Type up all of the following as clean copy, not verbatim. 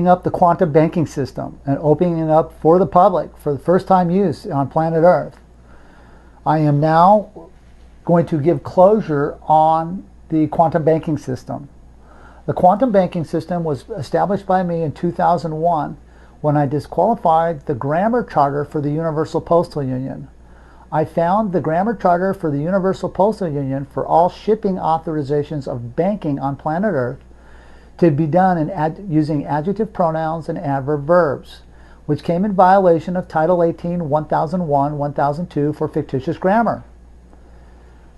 up the quantum banking system and opening it up for the public for the first time use on planet Earth. I am now going to give closure on the quantum banking system. The quantum banking system was established by me in 2001 when I disqualified the grammar charter for the Universal Postal Union. I found the grammar charter for the Universal Postal Union for all shipping authorizations of banking on planet Earth to be done using adjective pronouns and adverb verbs, which came in violation of Title 18, 1001, 1002 for fictitious grammar.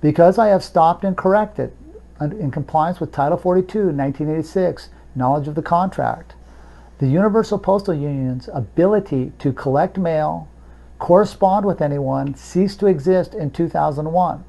Because I have stopped and corrected in compliance with Title 42, 1986, knowledge of the contract, the Universal Postal Union's ability to collect mail, correspond with anyone, ceased to exist in 2001.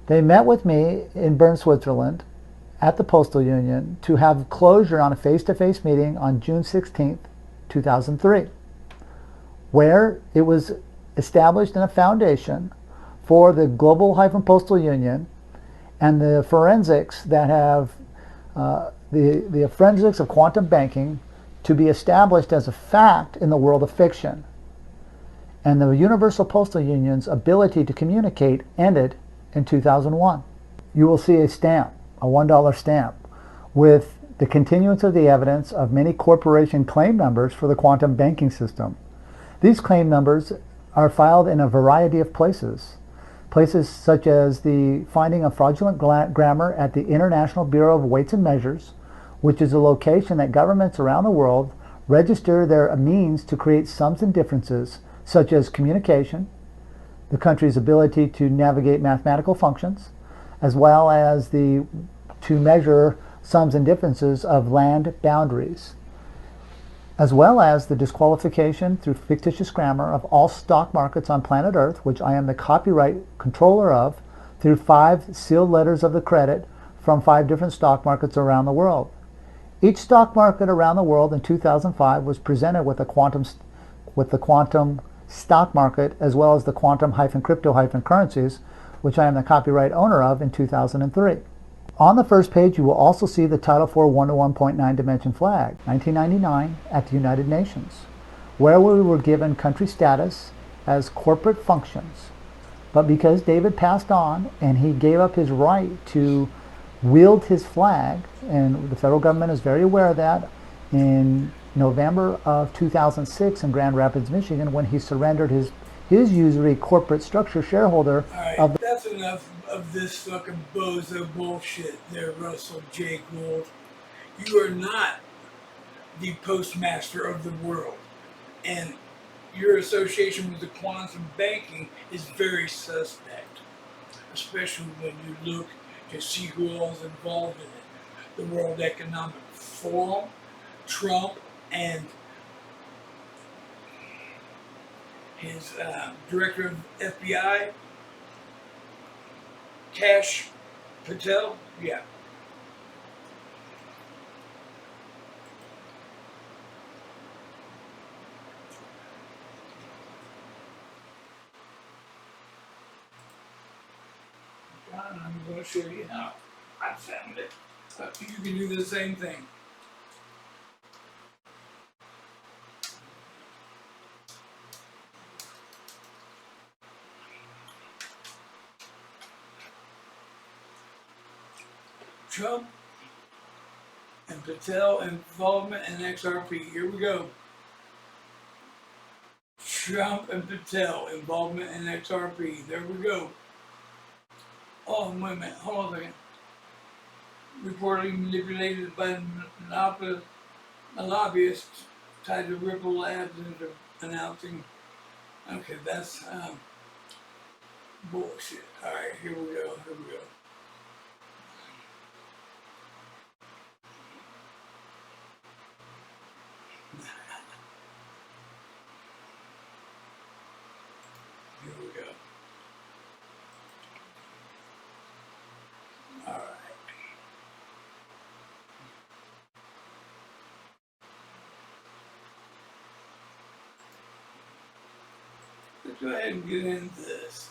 They met with me in Bern, Switzerland, at the Postal Union to have closure on a face-to-face meeting on June 16, 2003, where it was established in a foundation for the Global-Postal Union and the forensics that have the forensics of quantum banking to be established as a fact in the world of fiction. And the Universal Postal Union's ability to communicate ended in 2001. You will see a stamp, a $1 stamp, with the continuance of the evidence of many corporation claim numbers for the quantum banking system. These claim numbers are filed in a variety of places. Places such as the finding of fraudulent grammar at the International Bureau of Weights and Measures, which is a location that governments around the world register their means to create sums and differences, such as communication, the country's ability to navigate mathematical functions, as well as to measure sums and differences of land boundaries, as well as the disqualification through fictitious grammar of all stock markets on planet Earth, which I am the copyright controller of, through 5 sealed letters of the credit from 5 different stock markets around the world. Each stock market around the world in 2005 was presented with the quantum stock market, as well as the quantum-crypto-currencies, which I am the copyright owner of, in 2003. On the first page, you will also see the Title IV 101.9 dimension flag, 1999, at the United Nations, where we were given country status as corporate functions. But because David passed on and he gave up his right to wield his flag, and the federal government is very aware of that, in November of 2006 in Grand Rapids, Michigan, when he surrendered his usury corporate structure shareholder. All right, of that's enough of this fucking bozo bullshit there, Russell J. Gould. You are not the postmaster of the world, and your association with the quantum banking is very suspect, especially when you look to see who all's involved in it. The World Economic Forum, Trump, and his director of FBI, Kash Patel, yeah. I'm going to show you how I found it. You can do the same thing. Trump and Patel involvement in XRP. Here we go. Trump and Patel involvement in XRP. There we go. Oh, wait a minute. Hold on a second. Reportedly manipulated by a lobbyist tied to Ripple Labs into announcing. Okay, that's bullshit. All right, here we go. Here we go. Here we go. All right. Let's go ahead and get into this.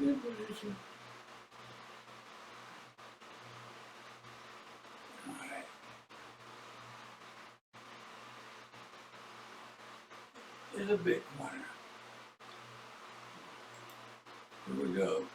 Alright. There's a big corner. Here we go.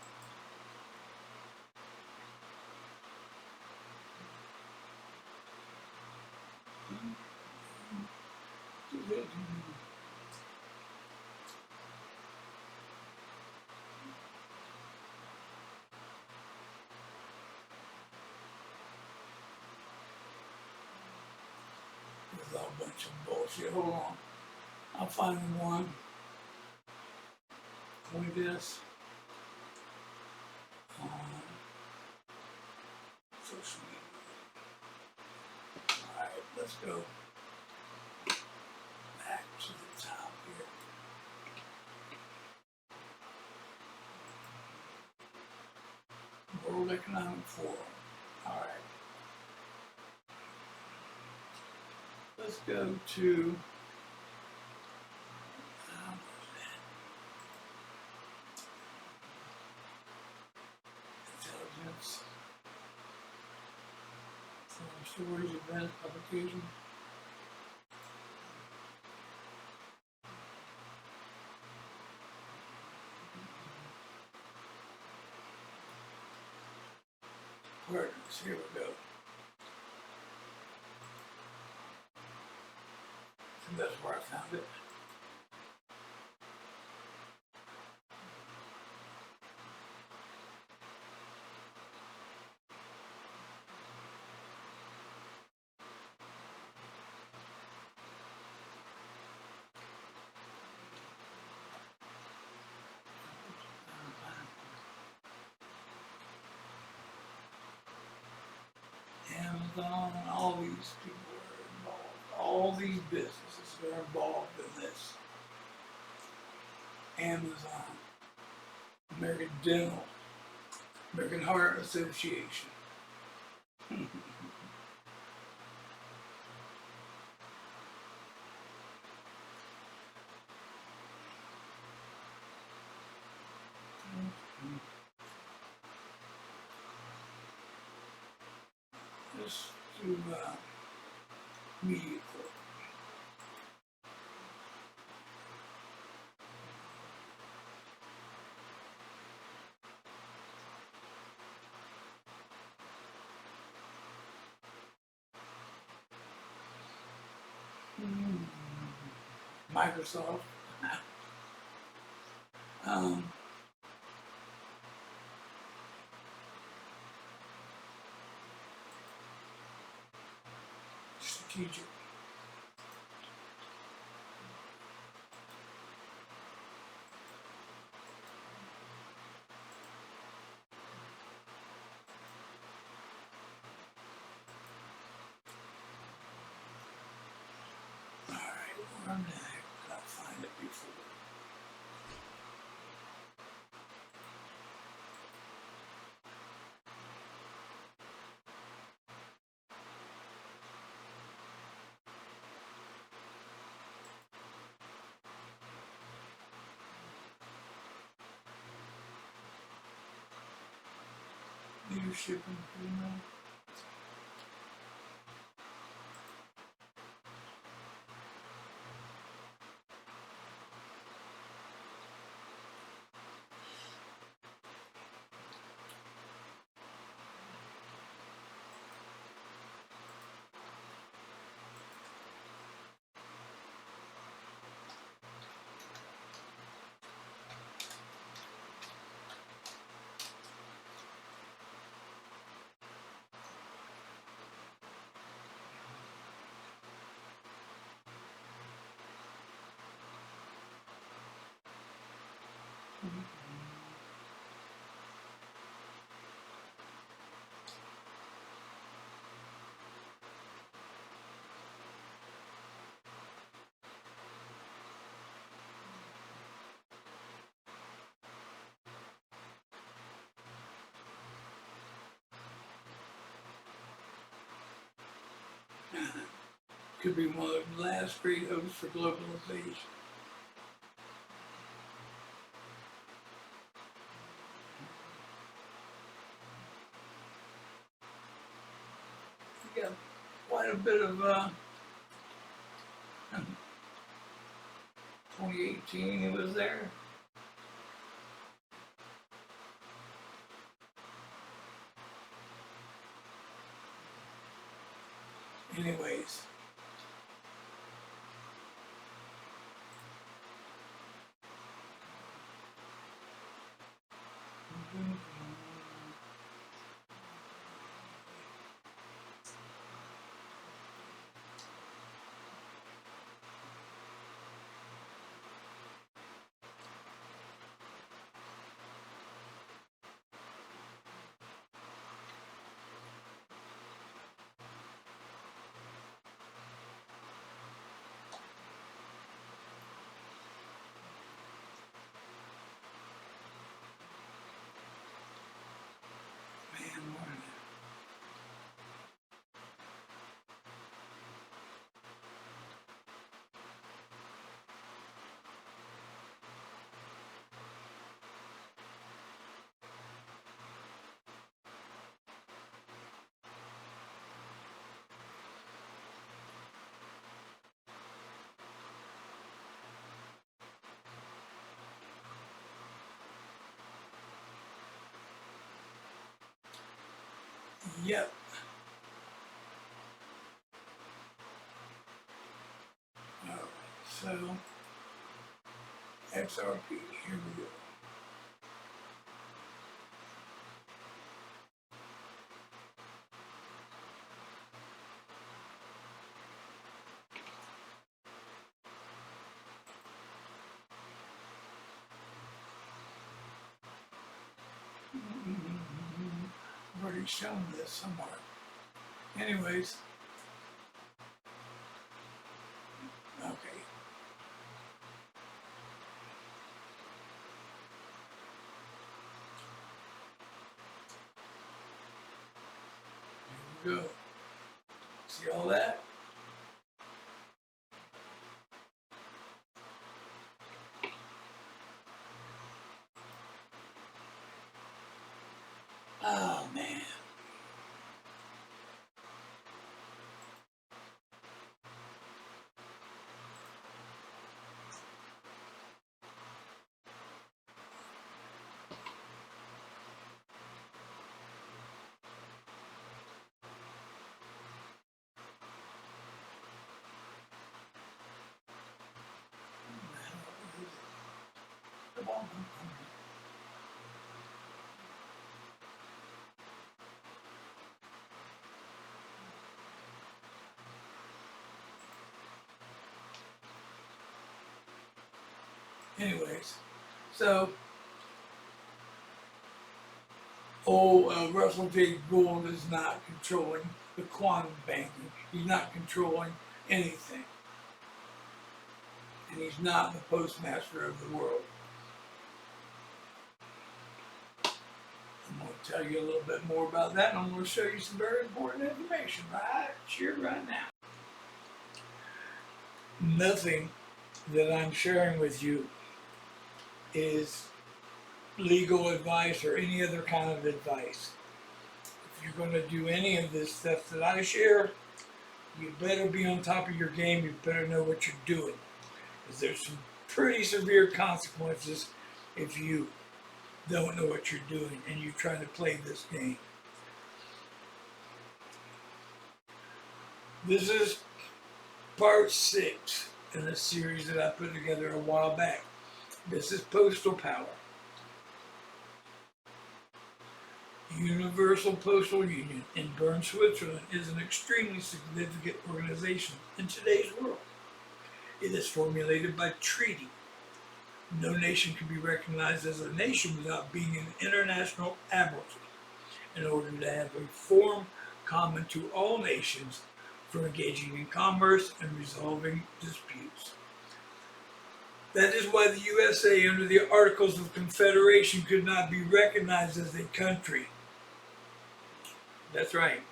There's a bunch of bullshit. Hold on. I'll find one. Like this. Social media. Alright, let's go back to the top here. World Economic Forum. Alright. Let's go to intelligence, storage, advanced publication. Partners, here we go. And that's where I found it. Amazon and all these people are involved. All these businesses are involved in this. Amazon, American Dental, American Heart Association. Just do media corp. Microsoft. Strategic. Alright, where the heck did I find it before? Leadership improvement. Could be one of the last great hopes for globalization. bit of 2018 he was there. Anyways. Man, what an Yep. Alright, so XRP, here we go. I've already shown this somewhere. Anyways, okay. Here we go. See all that? Oh man. Come on. Anyways, so Russell J. Gould is not controlling the quantum banking. He's not controlling anything. And he's not the postmaster of the world. I'm going to tell you a little bit more about that, and I'm going to show you some very important information right now. Nothing that I'm sharing with you is legal advice or any other kind of advice. If you're going to do any of this stuff that I share, you better be on top of your game. You better know what you're doing, because there's some pretty severe consequences if you don't know what you're doing and you're trying to play this game. This is part 6 in a series that I put together a while back. This is Postal Power. Universal Postal Union in Bern, Switzerland is an extremely significant organization in today's world. It is formulated by treaty. No nation can be recognized as a nation without being an international admiralty in order to have a form common to all nations for engaging in commerce and resolving disputes. That is why the USA, under the Articles of Confederation, could not be recognized as a country. That's right.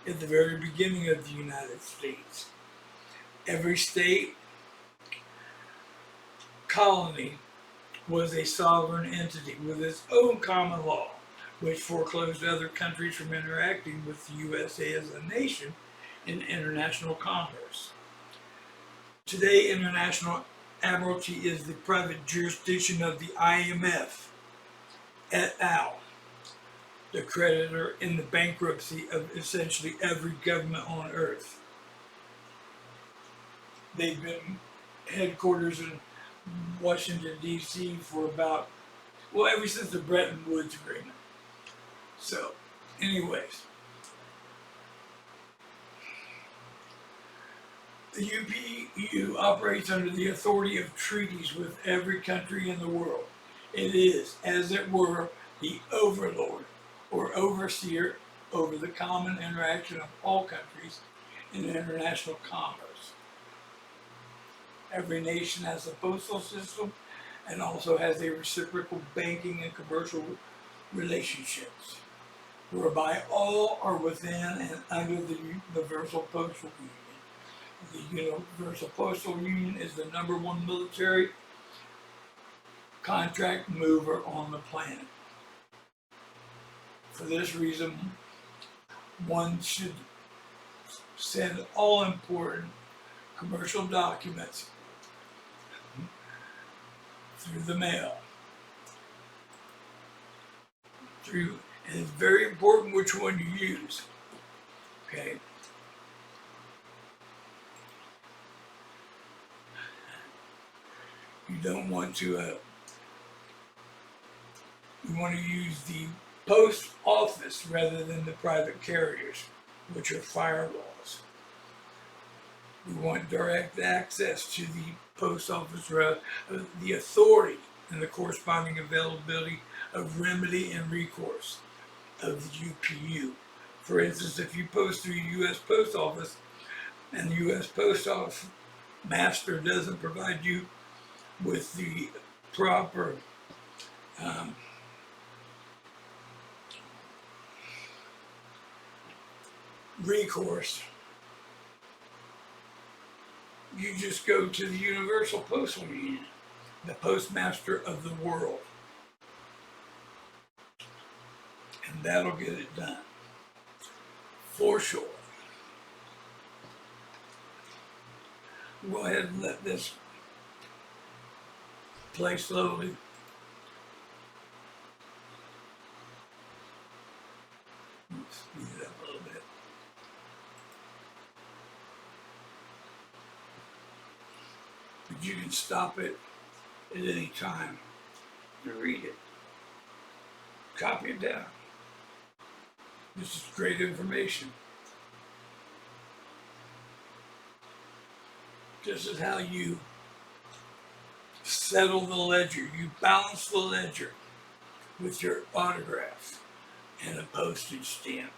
At the very beginning of the United States, every state, colony was a sovereign entity with its own common law, which foreclosed other countries from interacting with the USA as a nation in international commerce. Today, international admiralty is the private jurisdiction of the IMF et al., the creditor in the bankruptcy of essentially every government on earth. They've been headquarters in Washington, D.C. for ever since the Bretton Woods Agreement. So, anyways, the UPU operates under the authority of treaties with every country in the world. It is, as it were, the overlord or overseer over the common interaction of all countries in international commerce. Every nation has a postal system and also has a reciprocal banking and commercial relationships, whereby all are within and under the Universal Postal Union. The Universal Postal Union is the #1 military contract mover on the planet. For this reason, one should send all important commercial documents through the mail. And it's very important which one you use. Okay. You don't want to. You want to use the post office rather than the private carriers, which are firewalls. We want direct access to the post office, the authority and the corresponding availability of remedy and recourse of the UPU. For instance, if you post through the U.S. Post Office and the U.S. Post Office Master doesn't provide you with the proper recourse, you just go to the Universal Postal Union, the Postmaster of the world, and that'll get it done for sure. Go ahead and let this play slowly. Speed it up a little bit. But you can stop it at any time to read it. Copy it down. This is great information. This is how you settle the ledger. You balance the ledger with your autograph and a postage stamp.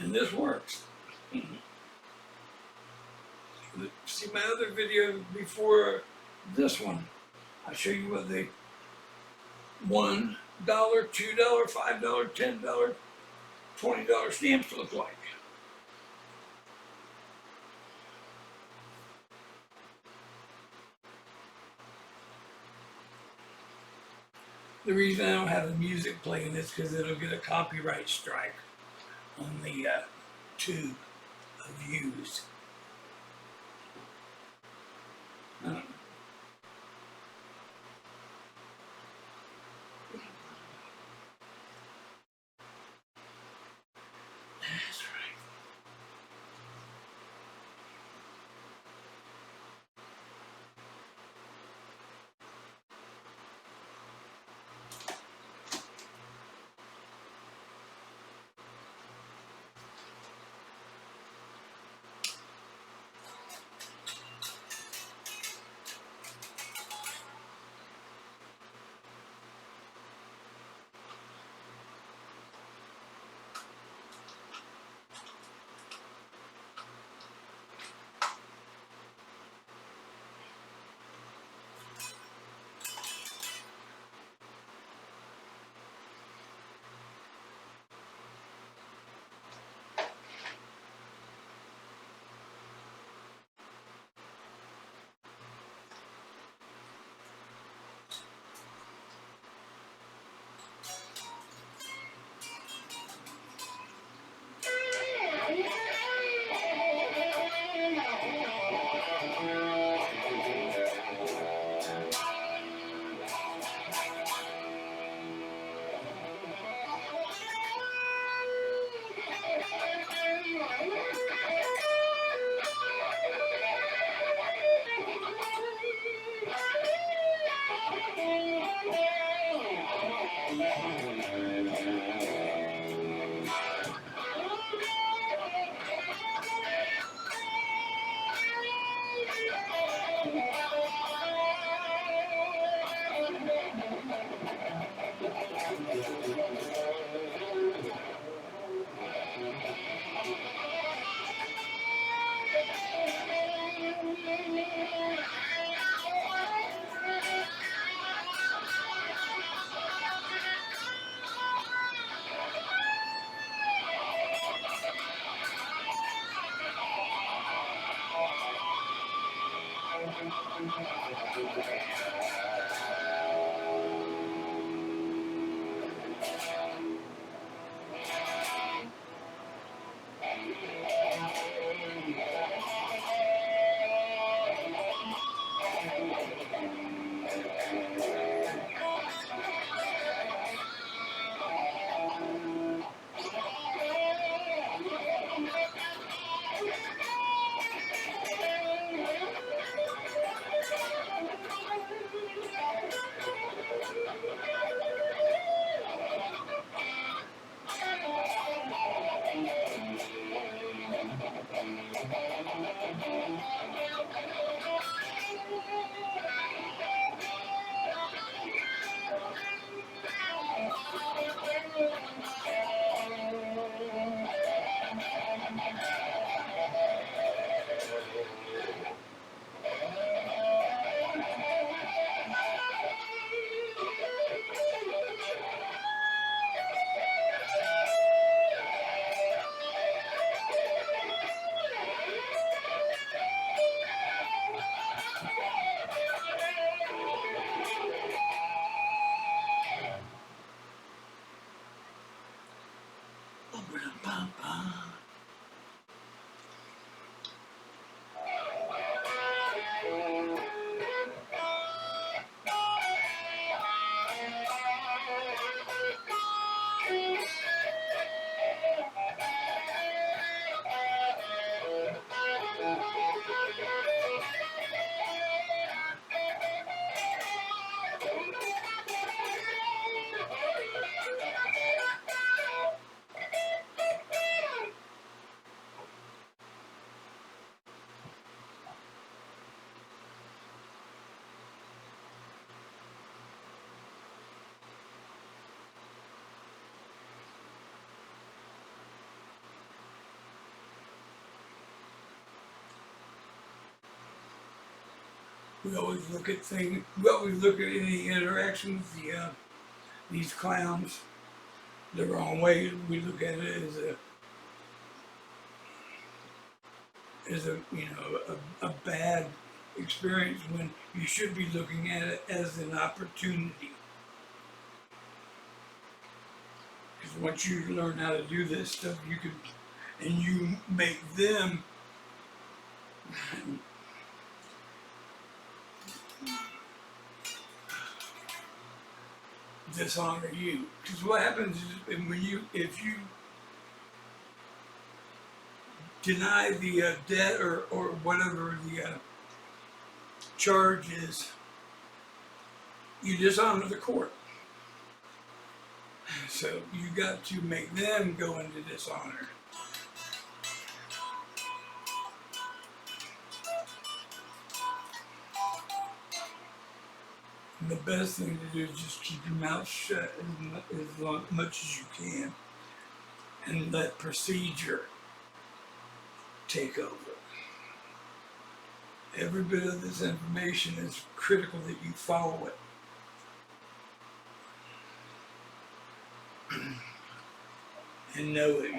And this works. See my other video before this one. I show you what they $1, $2, $5, $10, $20 stamps look like. The reason I don't have the music playing is because it'll get a copyright strike on the tube of views. That's right. We always look at things. We always look at any interaction with these clowns the wrong way. We look at it as a bad experience when you should be looking at it as an opportunity. Because once you learn how to do this stuff, you make them dishonor you. Because what happens is if you deny the debt or whatever the charge is, you dishonor the court. So you got to make them go into dishonor. And the best thing to do is just keep your mouth shut as much as you can and let procedure take over. Every bit of this information is critical that you follow it. And know it.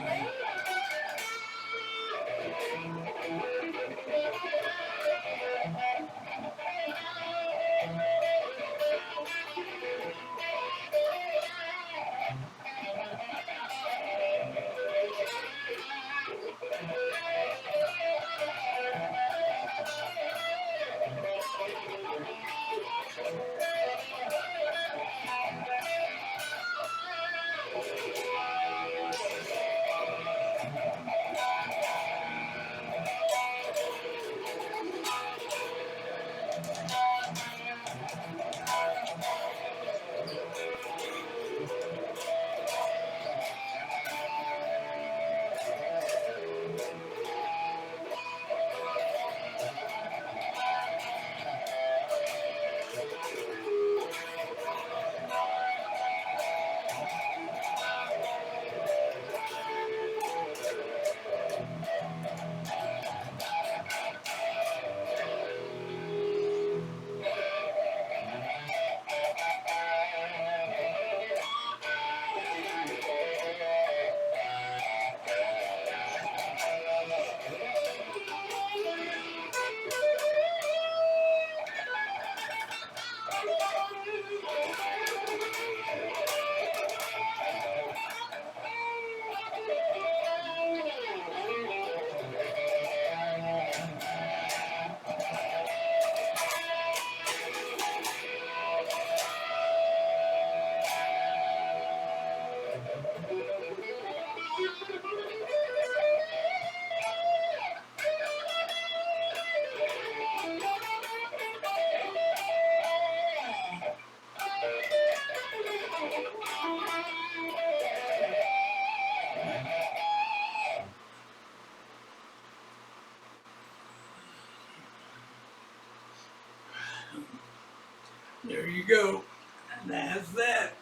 There you go. That's that.